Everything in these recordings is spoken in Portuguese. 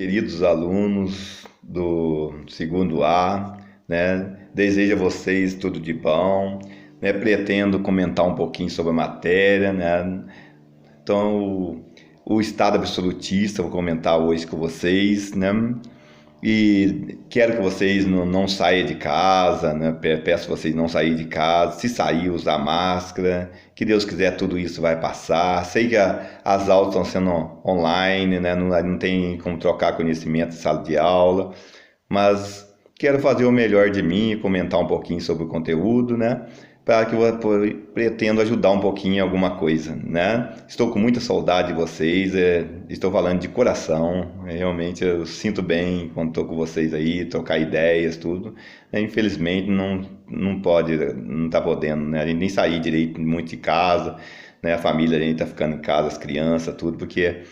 queridos alunos do segundo A, né? Desejo a vocês tudo de bom, né? Pretendo comentar um pouquinho sobre a matéria, né? Então, o Estado absolutista, vou comentar hoje com vocês, né? E quero que vocês não saiam de casa, né? Peço vocês não saírem de casa. Se sair, usar máscara. Que Deus quiser, tudo isso vai passar. Sei que as aulas estão sendo online, né? Não tem como trocar conhecimento em sala de aula, mas quero fazer o melhor de mim e comentar um pouquinho sobre o conteúdo, né? Para que eu pretendo ajudar um pouquinho em alguma coisa, né? Estou com muita saudade de vocês, estou falando de coração, realmente eu sinto bem quando estou com vocês aí, trocar ideias, tudo. Infelizmente não está podendo, né? A gente nem sair direito muito de casa, né? A família, a gente está ficando em casa, as crianças, tudo, porque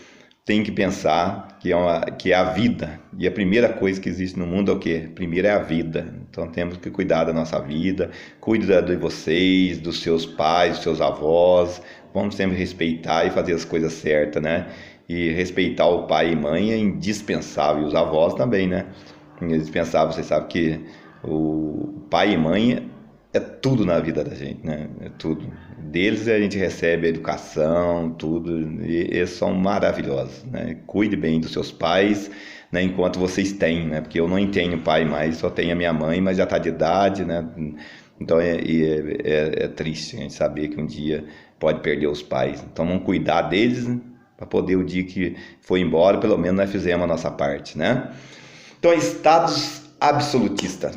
tem que pensar que é a vida, e a primeira coisa que existe no mundo é o quê? Primeiro é a vida, então temos que cuidar da nossa vida, cuide de vocês, dos seus pais, dos seus avós, vamos sempre respeitar e fazer as coisas certas, né? E respeitar o pai e mãe é indispensável, e os avós também, né? É indispensável, vocês sabem que o pai e mãe é tudo na vida da gente, né? É tudo. Deles a gente recebe a educação, tudo, e eles são maravilhosos, né? Cuide bem dos seus pais, né? Enquanto vocês têm, né? Porque eu não tenho pai mais, só tenho a minha mãe, mas já está de idade, né? Então é triste a gente saber que um dia pode perder os pais. Então vamos cuidar deles, né? Para poder o dia que for embora, pelo menos nós fizemos a nossa parte, né? Então, estados absolutistas.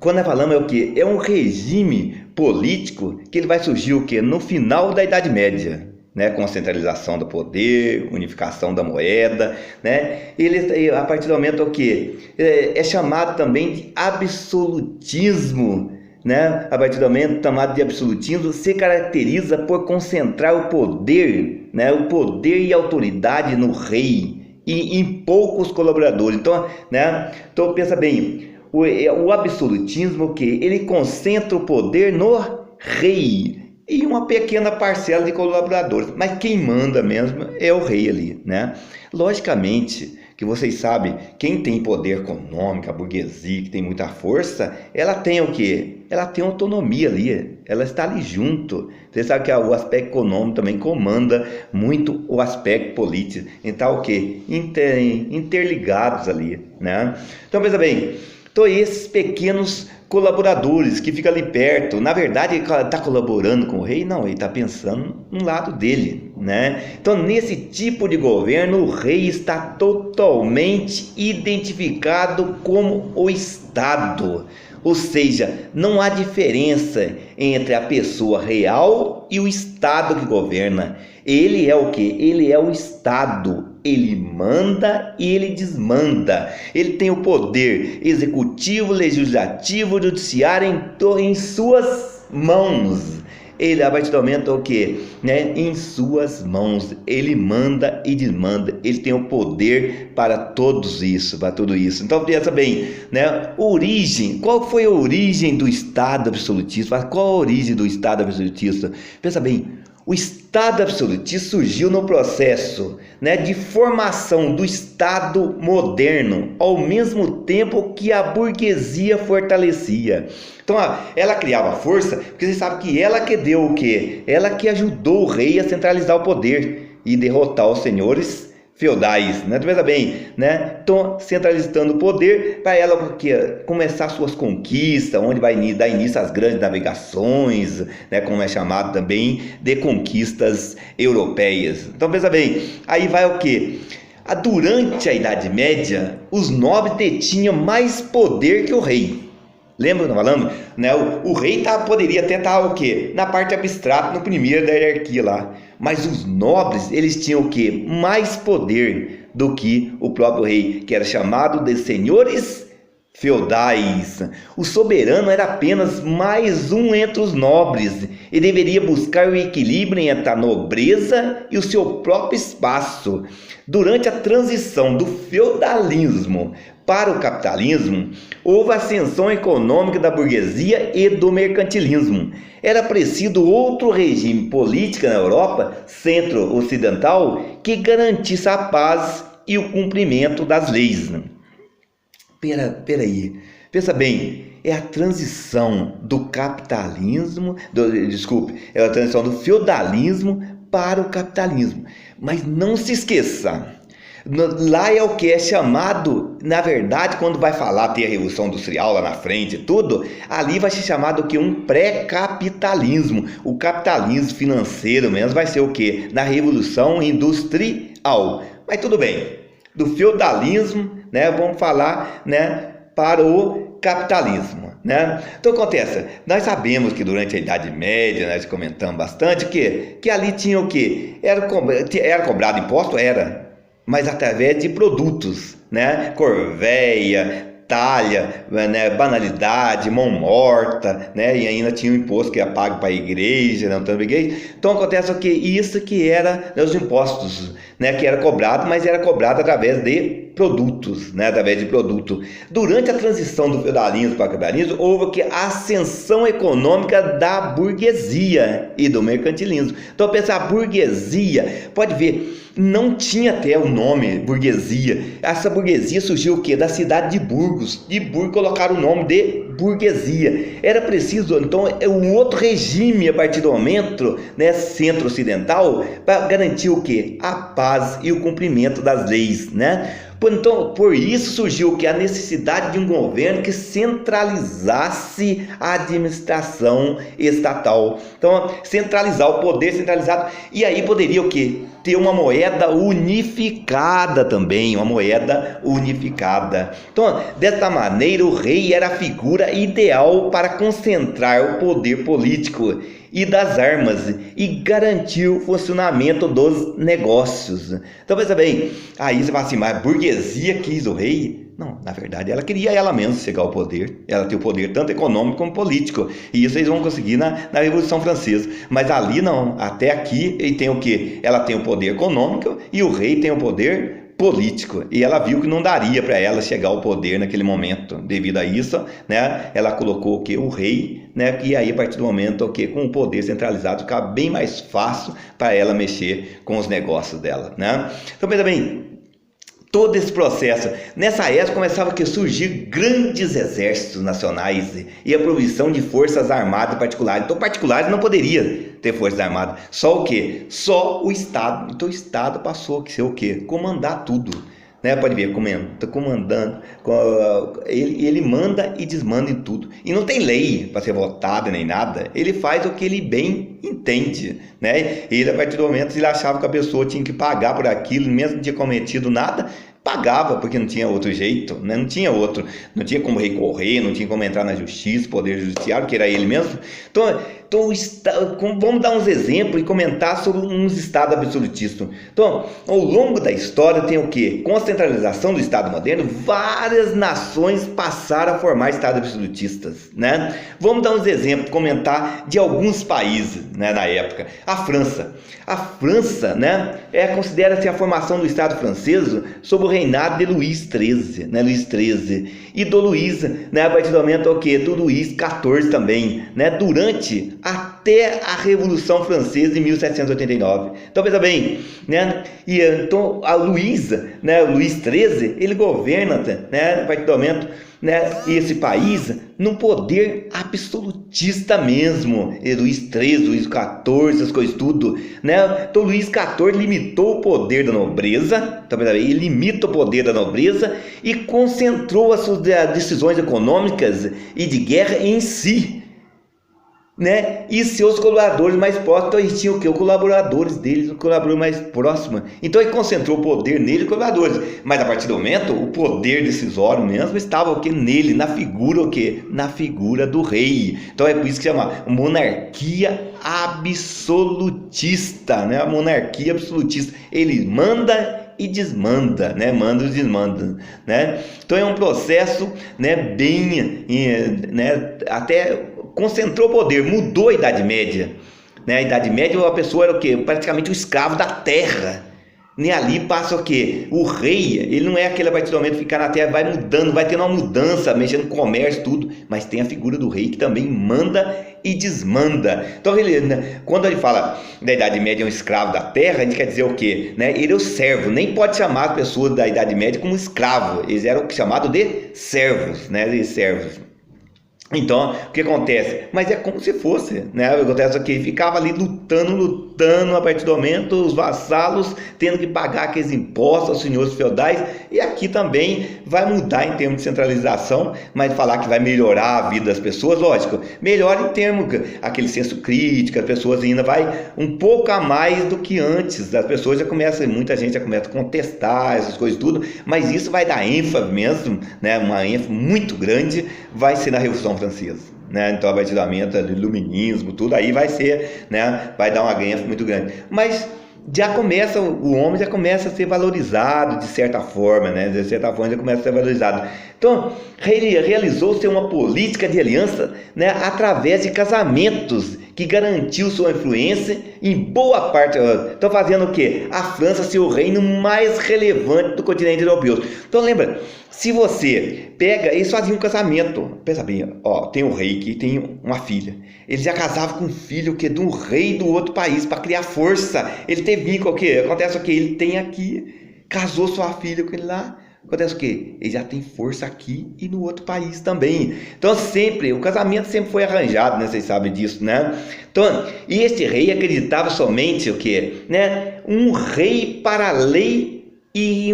Quando nós falamos é o quê? É um regime político que ele vai surgir o quê? No final da Idade Média, né? Com a centralização do poder, unificação da moeda, né? Ele, a partir do momento o quê? É chamado também de absolutismo, né? A partir do momento chamado de absolutismo, se caracteriza por concentrar o poder, né? O poder e a autoridade no rei e em poucos colaboradores. Então, né? Então pensa bem. O absolutismo que ele concentra o poder no rei e uma pequena parcela de colaboradores, mas quem manda mesmo é o rei ali, né? Logicamente que vocês sabem, quem tem poder econômico, a burguesia, que tem muita força, ela tem o quê? Ela tem autonomia ali, ela está ali junto. Você sabe que o aspecto econômico também comanda muito o aspecto político, então o quê? Interligados ali, né? Então pensa bem. Então, esses pequenos colaboradores que ficam ali perto, na verdade, ele está colaborando com o rei? Não, ele está pensando no lado dele, né? Então, nesse tipo de governo, o rei está totalmente identificado como o Estado. Ou seja, não há diferença entre a pessoa real e o Estado que governa. Ele é o quê? Ele é o Estado. Ele manda e ele desmanda. Ele tem o poder executivo, legislativo, judiciário em suas mãos. Ele, a partir do momento, o quê? Né? Em suas mãos. Ele manda e desmanda. Ele tem o poder para tudo isso. Então, pensa bem, né? Origem. Qual foi a origem do Estado absolutista? Qual a origem do Estado absolutista? Pensa bem. O Estado absolutista surgiu no processo, né, de formação do Estado moderno, ao mesmo tempo que a burguesia fortalecia. Então, ela criava força, porque você sabe que ela que deu o quê? Ela que ajudou o rei a centralizar o poder e derrotar os senhores feudais, né? Tu pensa bem, né? Então, centralizando o poder para ela começar suas conquistas, onde vai dar início às grandes navegações, né? Como é chamado também de conquistas europeias. Então, pensa bem, aí vai o quê? Durante a Idade Média, os nobres detinham mais poder que o rei. Lembra que eu falando? Né? O rei poderia até estar o quê? Na parte abstrata, no primeiro da hierarquia lá. Mas os nobres, eles tinham o quê? Mais poder do que o próprio rei, que era chamado de senhores feudais. O soberano era apenas mais um entre os nobres e deveria buscar o equilíbrio entre a nobreza e o seu próprio espaço. Durante a transição do feudalismo para o capitalismo, houve ascensão econômica da burguesia e do mercantilismo. Era preciso outro regime político na Europa centro-ocidental que garantisse a paz e o cumprimento das leis. Peraí, pensa bem, é a transição do capitalismo, é a transição do feudalismo para o capitalismo. Mas não se esqueça, lá é o que é chamado, na verdade, quando vai falar, ter a Revolução Industrial lá na frente e tudo, ali vai ser chamado o que? Um pré-capitalismo. O capitalismo financeiro mesmo vai ser o que? Na Revolução Industrial. Mas tudo bem, do feudalismo, né, vamos falar, né, para o capitalismo, né? Então acontece, nós sabemos que durante a Idade Média, nós comentamos bastante que ali tinha o que? Era cobrado imposto? Era, mas através de produtos, né? Corveia, talha, né? Banalidade, mão morta, né? E ainda tinha o imposto que era pago para a igreja, não tanto igreja. Então acontece o que? Isso que era, né, os impostos, né? Que era cobrado, mas era cobrado através de produtos, né? Através de produto. Durante a transição do feudalismo para o capitalismo, houve que a ascensão econômica da burguesia e do mercantilismo. Então pensa, a burguesia, pode ver, não tinha até o nome burguesia. Essa burguesia surgiu o quê? Da cidade de Burgos. De Burgos colocaram o nome de burguesia. Era preciso, então, um outro regime a partir do momento, né, centro-ocidental, para garantir o quê? A paz e o cumprimento das leis, né? Então, por isso surgiu que a necessidade de um governo que centralizasse a administração estatal. Então, centralizar o poder centralizado. E aí poderia o quê? Ter uma moeda unificada também, uma moeda unificada. Então, dessa maneira, o rei era a figura ideal para concentrar o poder político e das armas e garantir o funcionamento dos negócios. Então, pensa bem, aí você fala assim, mas a burguesia quis o rei? Não, na verdade, ela queria ela mesma chegar ao poder. Ela tem o poder tanto econômico como político. E isso eles vão conseguir na Revolução Francesa. Mas ali não, até aqui ele tem o quê? Ela tem o poder econômico e o rei tem o poder político, e ela viu que não daria para ela chegar ao poder naquele momento. Devido a isso, né, ela colocou o que? O rei, né, e aí a partir do momento o que? Com o poder centralizado ficava bem mais fácil para ela mexer com os negócios dela, né? Então pensa bem, todo esse processo, nessa época começava a surgir grandes exércitos nacionais e a provisão de forças armadas particulares. Então particulares não poderia ter forças armadas, só o quê? Só o Estado. Então o Estado passou a ser o quê? Comandar tudo, né? Pode ver, comandando, ele manda e desmanda em tudo, e não tem lei para ser votada nem nada, ele faz o que ele bem entende, né? Ele, a partir do momento, ele achava que a pessoa tinha que pagar por aquilo, mesmo não tinha cometido nada, pagava, porque não tinha outro jeito, né? Não tinha como recorrer, não tinha como entrar na justiça, poder judiciário, que era ele mesmo. Então vamos dar uns exemplos e comentar sobre uns estados absolutistas. Então, ao longo da história tem o quê? Com a centralização do Estado moderno, várias nações passaram a formar estados absolutistas, né? Vamos dar uns exemplos, comentar de alguns países, né, na época. A França, né, considera-se a formação do Estado francês sob o reinado de Luís XIII, né, e do Luís, né, a partir do momento o quê? Do Luís XIV também, né, durante até a Revolução Francesa em 1789. Então pensa bem, né? E então a Luís XIII, ele governa, né, a partir do momento, né, esse país num poder absolutista mesmo. E Luís XIII, Luís XIV, essas coisas tudo, né? Então Luís XIV limitou o poder da nobreza, então, ele limita o poder da nobreza e concentrou as suas decisões econômicas e de guerra em si, né? E seus colaboradores mais próximos. Então eles tinham o quê? Os colaboradores deles, o colaborador mais próximo. Então ele concentrou o poder nele e colaboradores. Mas a partir do momento, o poder decisório mesmo estava o quê? Nele, na figura o quê? Na figura do rei. Então é por isso que chama monarquia absolutista, né? A monarquia absolutista. Ele manda e desmanda, né? Manda e desmanda, né? Então é um processo, né, bem, né, até concentrou o poder, mudou a Idade Média, né? A Idade Média a pessoa era o quê? Praticamente o escravo da terra, né? Ali passa o quê? O rei, ele não é aquele a partir do momento ficar na terra, vai mudando, vai tendo uma mudança, mexendo com o comércio, tudo, mas tem a figura do rei que também manda e desmanda. Então, quando ele fala da Idade Média é um escravo da terra, a gente quer dizer o quê? Né? Ele é o servo, nem pode chamar as pessoas da Idade Média como escravo, eles eram chamados de servos, né? De servos. Então, o que acontece? Mas é como se fosse, né? Acontece que ficava ali lutando a partir do momento, os vassalos tendo que pagar aqueles impostos aos senhores feudais, e aqui também vai mudar em termos de centralização, mas falar que vai melhorar a vida das pessoas, lógico, melhora em termos, aquele senso crítico, as pessoas ainda vai um pouco a mais do que antes, as pessoas já começam, muita gente já começa a contestar essas coisas tudo, mas isso vai dar ênfase mesmo, né? Uma ênfase muito grande, vai ser na Revolução Francesa, né? Então, a partir do iluminismo, tudo aí vai ser, né? Vai dar uma ganha muito grande. Mas já começa, o homem já começa a ser valorizado de certa forma, né? De certa forma já começa a ser valorizado. Então, realizou-se uma política de aliança, né? Através de casamentos que garantiu sua influência em boa parte. Estão fazendo o quê? A França ser o reino mais relevante do continente europeu. Então lembra, se você pega, eles faziam um casamento, pensa bem, ó, tem um rei que tem uma filha, ele já casava com um filho que é de um rei do outro país para criar força, ele teve vínculo, o quê? Acontece o quê? Ele tem aqui, casou sua filha com ele lá, acontece o quê? Ele já tem força aqui e no outro país também. Então sempre, o casamento sempre foi arranjado, né? Vocês sabem disso, né? Então, e este rei acreditava somente o quê? Né? Um rei para a lei e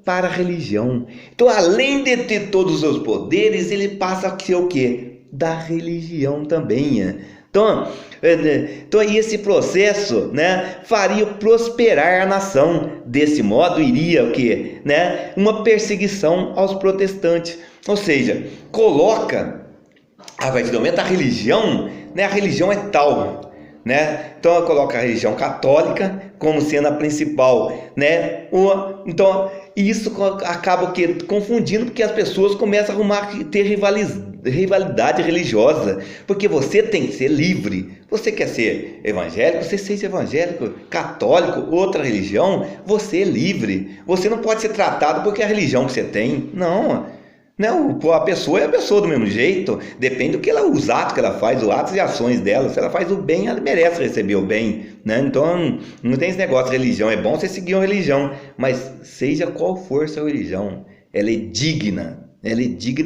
para a religião. Então, além de ter todos os seus poderes, ele passa a ser o quê? Da religião também. Então, e esse processo, né, faria prosperar a nação. Desse modo, iria o quê? Né, uma perseguição aos protestantes. Ou seja, coloca, a partir do momento, a religião, né, a religião é tal, né? Então, coloca a religião católica como sendo a principal, né? Então, isso acaba confundindo, porque as pessoas começam a ter rivalidade religiosa, porque você tem que ser livre. Você quer ser evangélico, você seja evangélico, católico, outra religião, você é livre. Você não pode ser tratado porque é a religião que você tem. Não, a pessoa é a pessoa do mesmo jeito, depende os atos que ela faz, os atos e ações dela. Se ela faz o bem, ela merece receber o bem, né? Então, não tem esse negócio de religião, é bom você seguir uma religião, mas seja qual for sua religião, ela é digna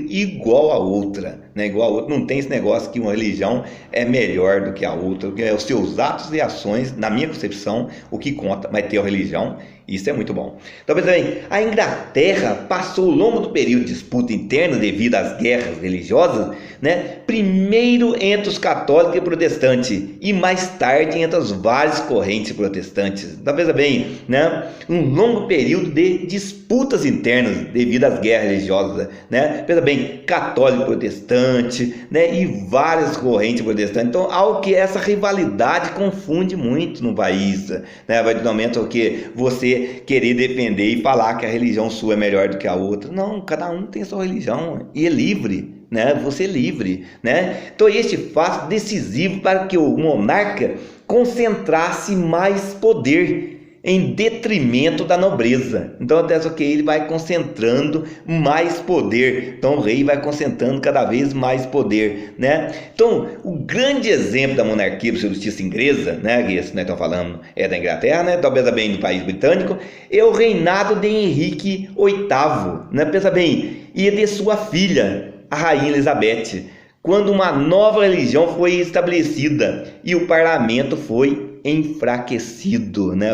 igual a outra, né? Igual a outra, não tem esse negócio que uma religião é melhor do que a outra, porque os seus atos e ações, na minha concepção, o que conta vai ter a religião. Isso é muito bom. Então, bem, a Inglaterra passou ao longo do período de disputa interna devido às guerras religiosas, né? Primeiro entre os católicos e protestantes e mais tarde entre as várias correntes protestantes. Então, veja bem, né? Um longo período de disputas internas devido às guerras religiosas, né? Veja bem, católico, protestante, né? E várias correntes protestantes. Então, algo que essa rivalidade confunde muito no país, né? Vai do momento que você querer defender e falar que a religião sua é melhor do que a outra. Não, cada um tem sua religião e é livre, né? Você é livre, né? Então este fato decisivo para que o monarca concentrasse mais poder em detrimento da nobreza. Então, dessa que ele vai concentrando mais poder. Então, o rei vai concentrando cada vez mais poder, né? Então, o grande exemplo da monarquia absolutista inglesa, né? Que esse nós estamos falando é da Inglaterra, né? Talvez bem do país britânico, é o reinado de Henrique VIII, né? Pensa bem, e de sua filha, a rainha Elizabeth, quando uma nova religião foi estabelecida e o parlamento foi enfraquecido, né?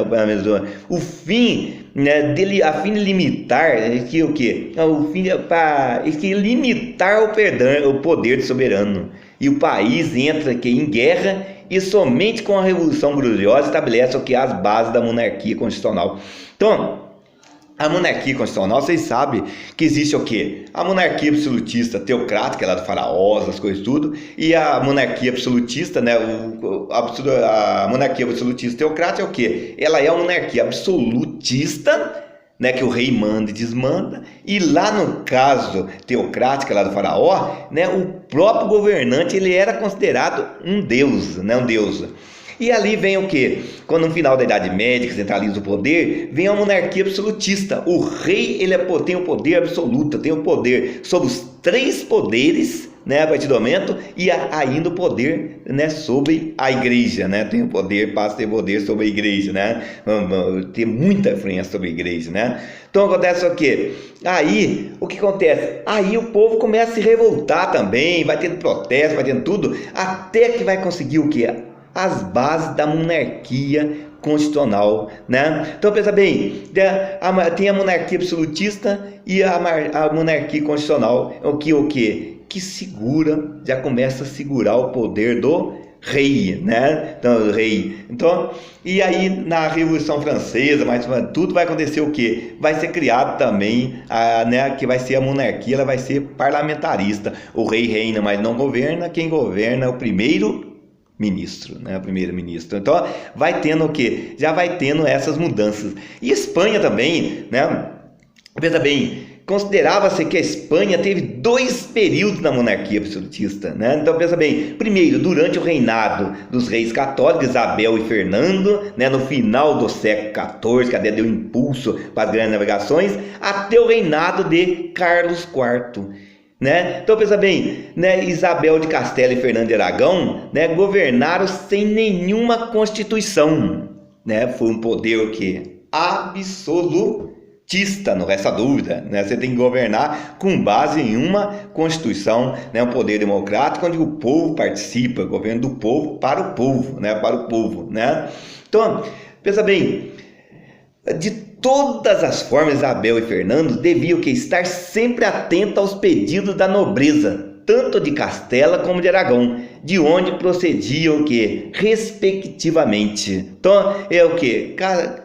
O fim, né, dele, a fim de limitar que o quê? O fim para que limitar o poder do soberano, e o país entra aqui em guerra, e somente com a Revolução Gloriosa estabelece o que é as bases da monarquia constitucional. Então, a monarquia constitucional, vocês sabem que existe o quê? A monarquia absolutista teocrática, ela é do faraós, as coisas tudo, e a monarquia absolutista, né? A monarquia absolutista teocrática é o quê? Ela é a monarquia absolutista, né? Que o rei manda e desmanda, e lá no caso teocrática, lá do faraó, né? O próprio governante, ele era considerado um deus, né? Um deus. E ali vem o quê? Quando no final da Idade Média, que centraliza o poder, vem a monarquia absolutista. O rei ele tem o poder absoluto, tem o poder sobre os 3 poderes, né, a partir do momento, e ainda o poder, né, sobre a igreja, né, tem o poder, passa a ter poder sobre a igreja, né, tem muita influência sobre a igreja, né. Então acontece o quê? Aí, o que acontece? Aí o povo começa a se revoltar também, vai tendo protesto, vai tendo tudo, até que vai conseguir o quê? As bases da monarquia constitucional, né? Então pensa bem, tem a monarquia absolutista e a monarquia constitucional, o que? Que segura, já começa a segurar o poder do rei, né? Então, rei. Então, e aí na Revolução Francesa, mas tudo vai acontecer o quê? Vai ser criado também, né, que vai ser a monarquia, ela vai ser parlamentarista. O rei reina, mas não governa, quem governa é o primeiro-ministro, né? O primeiro-ministro. Então, vai tendo o quê? Já vai tendo essas mudanças. E Espanha também, né? Pensa bem, considerava-se que a Espanha teve 2 períodos na monarquia absolutista, né? Então pensa bem, primeiro, durante o reinado dos reis católicos, Isabel e Fernando, né, no final do século XIV, que até deu impulso para as grandes navegações, até o reinado de Carlos IV. Né? Então pensa bem, né, Isabel de Castela e Fernando de Aragão, né, governaram sem nenhuma constituição, né? Foi um poder o quê? Absolutista, não resta dúvida, né? Você tem que governar com base em uma constituição, né? Um poder democrático onde o povo participa, governo do povo para o povo, né? Para o povo, né? Então pensa bem, de todas as formas, Isabel e Fernando deviam que estar sempre atentos aos pedidos da nobreza, tanto de Castela como de Aragão, de onde procediam o que? Respectivamente. Então, é o que?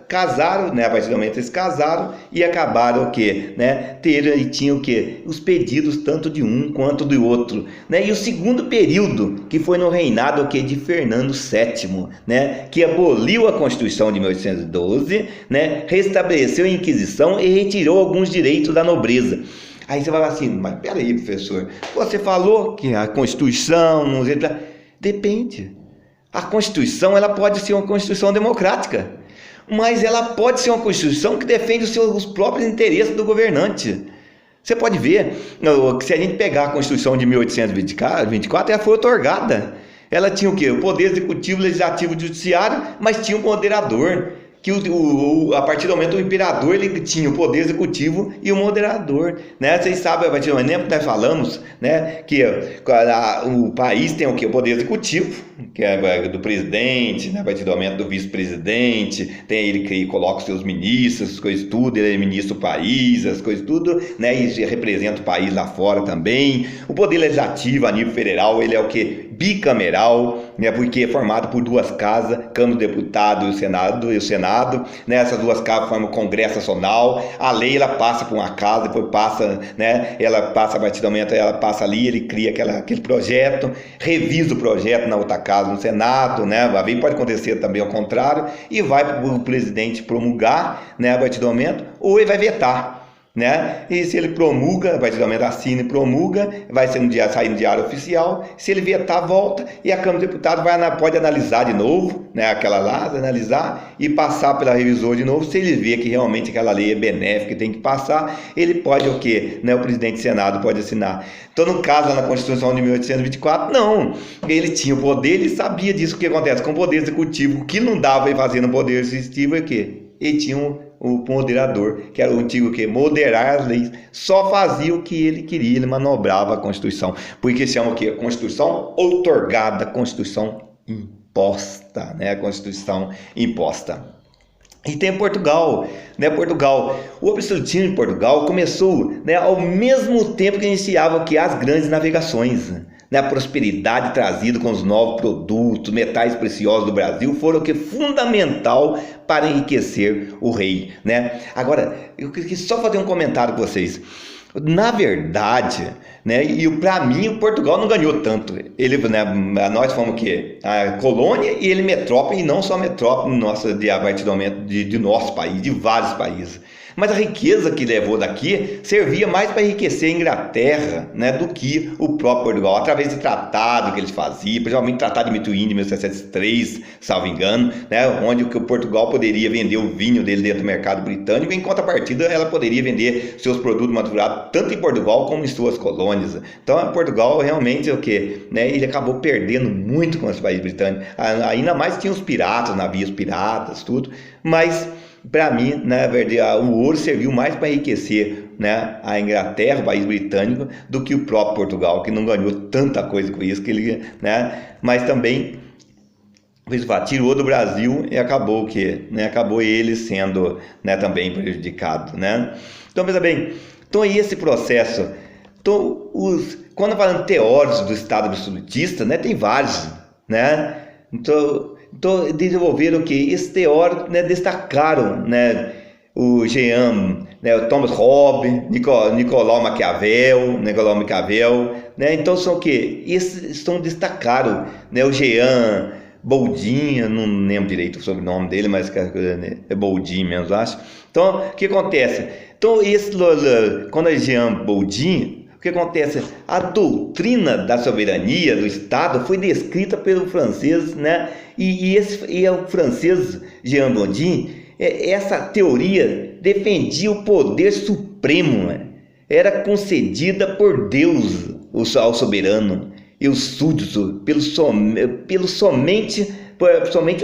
Casaram, né? A partir do momento eles casaram e acabaram o que? Né? E tinham o que? Os pedidos tanto de um quanto do outro. Né? E o segundo período, que foi no reinado o que? De Fernando VII, né? Que aboliu a Constituição de 1812, né? Restabeleceu a Inquisição e retirou alguns direitos da nobreza. Aí você vai falar assim, mas peraí, professor, você falou que a Constituição, depende. A Constituição, ela pode ser uma Constituição democrática, mas ela pode ser uma Constituição que defende os próprios interesses do governante. Você pode ver, que se a gente pegar a Constituição de 1824, ela foi otorgada. Ela tinha o quê? O poder executivo, legislativo e judiciário, mas tinha um moderador. Que a partir do momento o imperador ele tinha o poder executivo e o moderador, né? Vocês sabem, a partir do momento que nós falamos, né, que o país tem o que? O poder executivo, que é do presidente, né? A partir do momento do vice-presidente, tem ele que coloca os seus ministros, as coisas tudo, ele é ministro do país, as coisas tudo, né? E representa o país lá fora também. O poder legislativo a nível federal, ele é o que? Bicameral, né? Porque é formado por 2 casas, Câmara dos Deputados e o Senado, né? Essas 2 casas formam o Congresso Nacional. A lei ela passa por uma casa, depois passa, né? Ela passa a partir do momento, ela passa ali, ele cria aquele projeto, revisa o projeto na outra casa, no Senado, né? Às vezes pode acontecer também ao contrário, e vai para o presidente promulgar, né? A partir do momento, ou ele vai vetar. Né? E se ele promulga, a partir do momento assina e promulga, vai ser sair no diário oficial. Se ele vetar, volta e a Câmara dos Deputados pode analisar de novo, né? Aquela lá, analisar e passar pela revisor de novo. Se ele vê que realmente aquela lei é benéfica e tem que passar, ele pode o quê? Né? O presidente do Senado pode assinar. Então, no caso, lá na Constituição de 1824, não. Ele tinha o poder, ele sabia disso. O que acontece com o poder executivo? O que não dava ele fazer no poder executivo é o quê? Ele tinha o moderador, que era o antigo que moderar as leis, só fazia o que ele queria, ele manobrava a Constituição, porque se chama o que? Constituição outorgada, Constituição imposta, né? A Constituição imposta. E tem Portugal, né? O absolutismo em Portugal começou, né, ao mesmo tempo que iniciava que as grandes navegações. Né, a prosperidade trazida com os novos produtos, metais preciosos do Brasil foram o que fundamental para enriquecer o rei, né? Agora, eu queria só fazer um comentário com vocês. Na verdade, né, e para mim o Portugal não ganhou tanto. Ele, né, nós fomos o quê? A colônia e ele metrópole, e não só metrópole nossa, a partir do momento de nosso país, de vários países. Mas a riqueza que levou daqui servia mais para enriquecer a Inglaterra, né, do que o próprio Portugal, através de tratado que eles faziam, principalmente o Tratado de Mituín de 1703, salvo engano, né, onde o Portugal poderia vender o vinho dele dentro do mercado britânico, em contrapartida ela poderia vender seus produtos maturados tanto em Portugal como em suas colônias. Então Portugal realmente né, ele acabou perdendo muito com esse país britânico. Ainda mais tinha os piratas, navios piratas, tudo, mas para mim, na verdade, o ouro serviu mais para enriquecer, né, a Inglaterra, o país britânico, do que o próprio Portugal, que não ganhou tanta coisa com isso, mas também tirou do Brasil e acabou acabou ele sendo, né, também prejudicado, né? Então veja bem, então esse processo, quando falando teóricos do Estado absolutista, né, tem vários, né? Então desenvolveram esse teórico, né, destacaram, né, o Jean, né, o Thomas Hobbes, Nicolau Maquiavel, né? Então são esses destacaram, né, o Jean Boldin, não lembro direito o sobrenome dele, mas é Boldin mesmo, acho. Então, o que acontece? Então, quando é Jean Boldin, o que acontece? A doutrina da soberania do Estado foi descrita pelo francês, né? E o francês Jean Boldin, essa teoria defendia o poder supremo, né? Era concedida por Deus ao soberano e os súditos pelo somente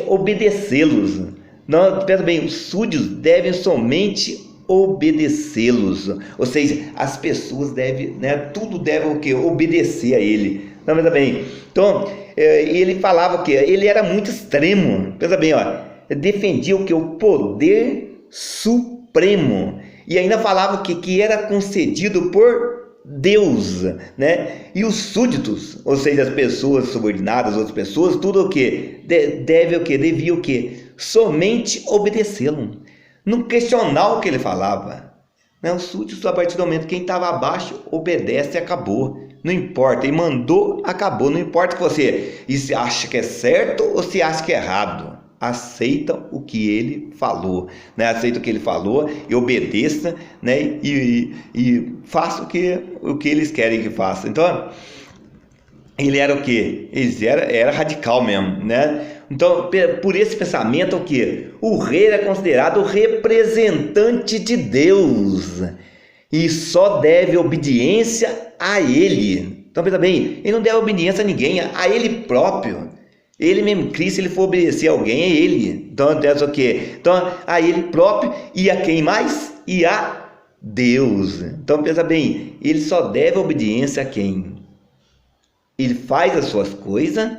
obedecê-los. Não, pensa bem, os súditos devem somente obedecê-los, ou seja, as pessoas devem, né, tudo deve obedecer a ele. Não, pensa bem. Então, ele falava que ele era muito extremo. Pensa bem, defendia o poder supremo, e ainda falava que era concedido por Deus, né? E os súditos, ou seja, as pessoas subordinadas, outras pessoas, tudo devia somente obedecê-lo, não questionar o que ele falava, né? Os súditos, a partir do momento que quem estava abaixo obedece e acabou, não importa, ele mandou, acabou, não importa que você acha que é certo ou se acha que é errado, aceita o que ele falou, né? Aceita o que ele falou e obedeça, né? E faça o que eles querem que faça. Então, ele era era radical mesmo, né? Então, por esse pensamento, o rei era considerado o representante de Deus e só deve obediência a ele. Então, pensa bem, ele não deve obediência a ninguém, a ele próprio. Ele mesmo, Cristo, se ele for obedecer a alguém, é ele. Então, Então, a ele próprio e a quem mais? E a Deus. Então, pensa bem, ele só deve obediência a quem? Ele faz as suas coisas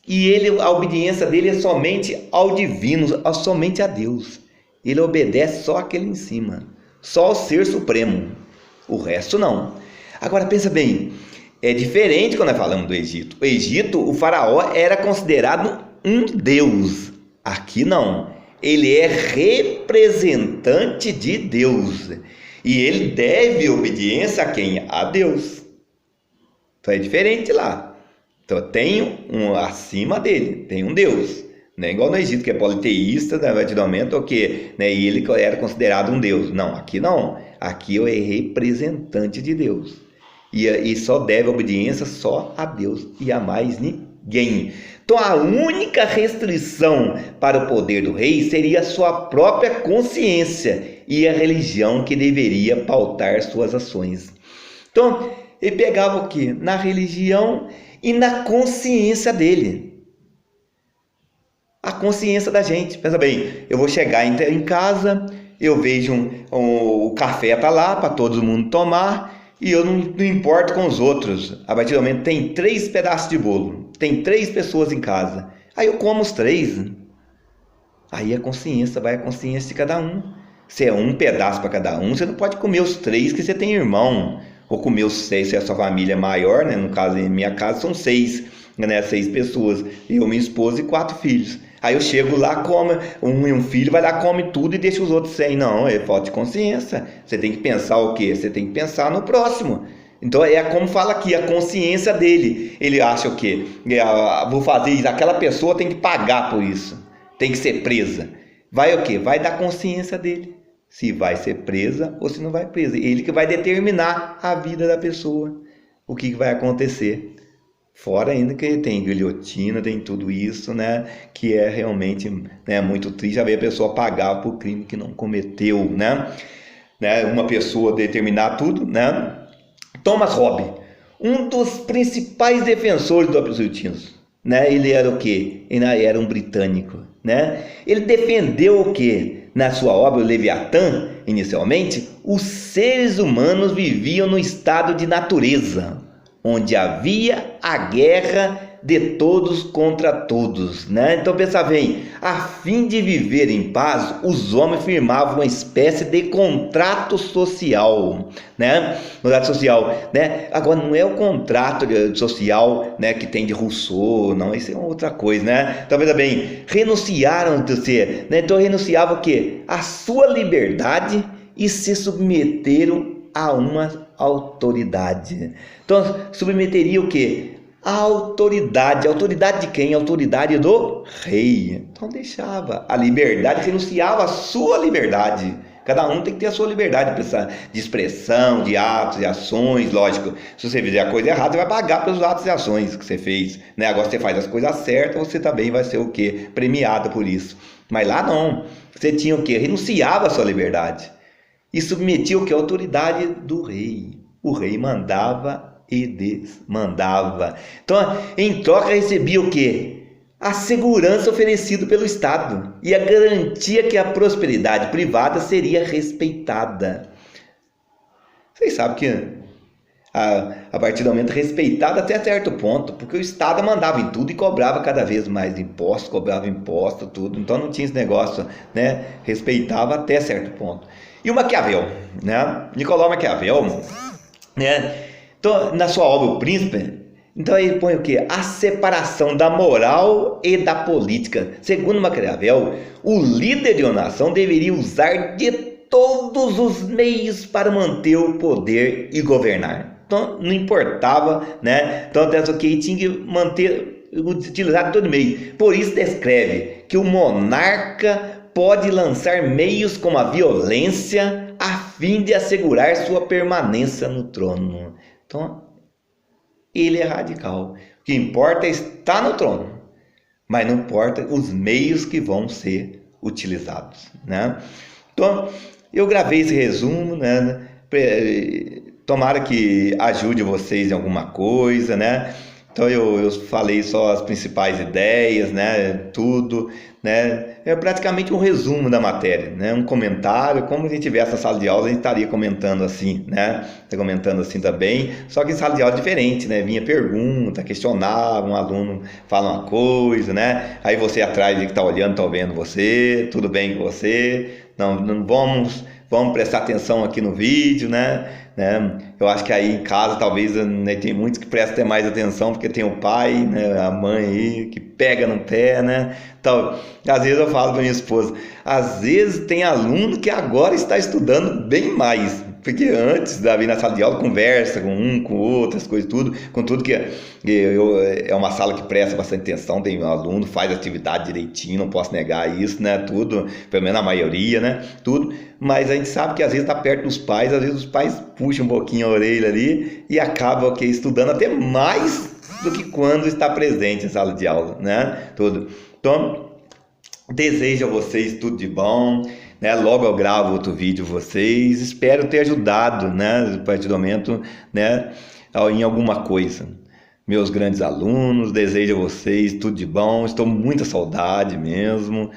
e a obediência dele é somente ao divino, somente a Deus. Ele obedece só àquele em cima, só ao Ser Supremo. O resto não. Agora, pensa bem, é diferente quando nós falamos do Egito. O Egito, o faraó era considerado um deus. Aqui não. Ele é representante de Deus. E ele deve obediência a quem? A Deus. Então é diferente lá. Então tem acima dele, tem um Deus. Não é igual no Egito, que é politeísta, né, né, e ele era considerado um deus. Não, aqui não. Aqui é representante de Deus. E só deve obediência só a Deus e a mais ninguém. Então a única restrição para o poder do rei seria a sua própria consciência e a religião que deveria pautar suas ações. Então ele pegava na religião e na consciência dele. A consciência da gente. Pensa bem, eu vou chegar em casa, eu vejo o café está lá para todo mundo tomar, e eu não importo com os outros. A partir do momento tem 3 pedaços de bolo, tem 3 pessoas em casa, aí eu como os 3. Aí vai a consciência de cada um. Se é um pedaço para cada um, você não pode comer os 3 que você tem irmão, ou comer os 6 se a sua família é maior, né? No caso, em minha casa são 6, né? 6 pessoas, eu, minha esposa e 4 filhos. Aí eu chego lá, come, um filho vai lá, come tudo e deixa os outros sem. Não, é falta de consciência. Você tem que pensar o quê? Você tem que pensar no próximo. Então é como fala aqui, a consciência dele. Ele acha o quê? Vou fazer isso, aquela pessoa tem que pagar por isso. Tem que ser presa. Vai o quê? Vai da consciência dele. se vai ser presa ou se não vai presa. Ele que vai determinar a vida da pessoa, o que vai acontecer. Fora ainda que tem guilhotina, tem tudo isso, né, que é realmente, né, muito triste já ver a pessoa pagar por crime que não cometeu, né, uma pessoa determinar tudo, né. Thomas Hobbes, um dos principais defensores do absolutismo, né, ele era o quê? Ele era um britânico, né, ele defendeu o quê? Na sua obra, o Leviatã, inicialmente, os seres humanos viviam no estado de natureza, onde havia a guerra de todos contra todos, né? Então pensa bem, a fim de viver em paz, os homens firmavam uma espécie de contrato social, né? Contrato social, né? Agora não é o contrato social, né, que tem de Rousseau, não, isso é outra coisa, né? Então pensa bem, renunciaram de ser, né? Então renunciavam o quê? A sua liberdade e se submeteram a uma autoridade. Então submeteria o quê? A autoridade. A autoridade de quem? A autoridade do rei. Então deixava a liberdade, renunciava a sua liberdade. Cada um tem que ter a sua liberdade de expressão, de atos e ações, lógico. Se você fizer a coisa errada, você vai pagar pelos atos e ações que você fez, né? Agora, se você faz as coisas certas, você também vai ser o quê? Premiado por isso. Mas lá não. Você tinha o quê? Renunciava a sua liberdade. E submetia o que? A autoridade do rei. O rei mandava e desmandava. Então, em troca, recebia o quê? A segurança oferecida pelo Estado e a garantia que a prosperidade privada seria respeitada. Vocês sabem que a partir do momento respeitada até certo ponto, porque o Estado mandava em tudo e cobrava cada vez mais impostos, cobrava imposto, tudo. Então não tinha esse negócio, né? Respeitava até certo ponto. E o Maquiavel, né? Nicolau Maquiavel, né? Então, na sua obra O Príncipe, então ele põe o quê? A separação da moral e da política. Segundo Maquiavel, o líder de uma nação deveria usar de todos os meios para manter o poder e governar. Então, não importava, né? Então, o que tinha que manter, utilizar todo meio. Por isso descreve que o monarca pode lançar meios como a violência a fim de assegurar sua permanência no trono. Então, ele é radical. O que importa é estar no trono, mas não importa os meios que vão ser utilizados, né? Então, eu gravei esse resumo, né? Tomara que ajude vocês em alguma coisa, né? Então eu falei só as principais ideias, né? Tudo, né? É praticamente um resumo da matéria, né? Um comentário, como se a gente tivesse na sala de aula, a gente estaria comentando assim, né? Comentando assim também, só que em sala de aula é diferente, né? Vinha pergunta, questionava, um aluno fala uma coisa, né? Aí você atrás que está olhando, está vendo você, tudo bem com você, não vamos prestar atenção aqui no vídeo, né? Eu acho que aí em casa talvez, né, tem muitos que prestam mais atenção porque tem o pai, né, a mãe aí que pega no pé, né? Então, às vezes eu falo para minha esposa, às vezes tem aluno que agora está estudando bem mais, porque antes da vir na sala de aula conversa com um, com outro, as coisas tudo, com tudo que é uma sala que presta bastante atenção, tem um aluno, faz atividade direitinho, não posso negar isso, né? Tudo, pelo menos a maioria, né? Tudo, mas a gente sabe que às vezes está perto dos pais, às vezes os pais puxam um pouquinho a orelha ali e acabam estudando até mais do que quando está presente em sala de aula, né? Tudo. Então, desejo a vocês tudo de bom, né? Logo eu gravo outro vídeo vocês, espero ter ajudado, né? A partir do momento, né? Em alguma coisa. Meus grandes alunos, desejo a vocês tudo de bom, estou com muita saudade mesmo,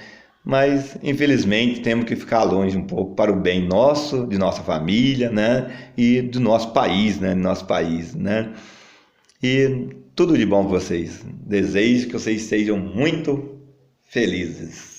mas infelizmente temos que ficar longe um pouco para o bem nosso, de nossa família, né? E do nosso país, né? E tudo de bom para vocês. Desejo que vocês sejam muito felizes.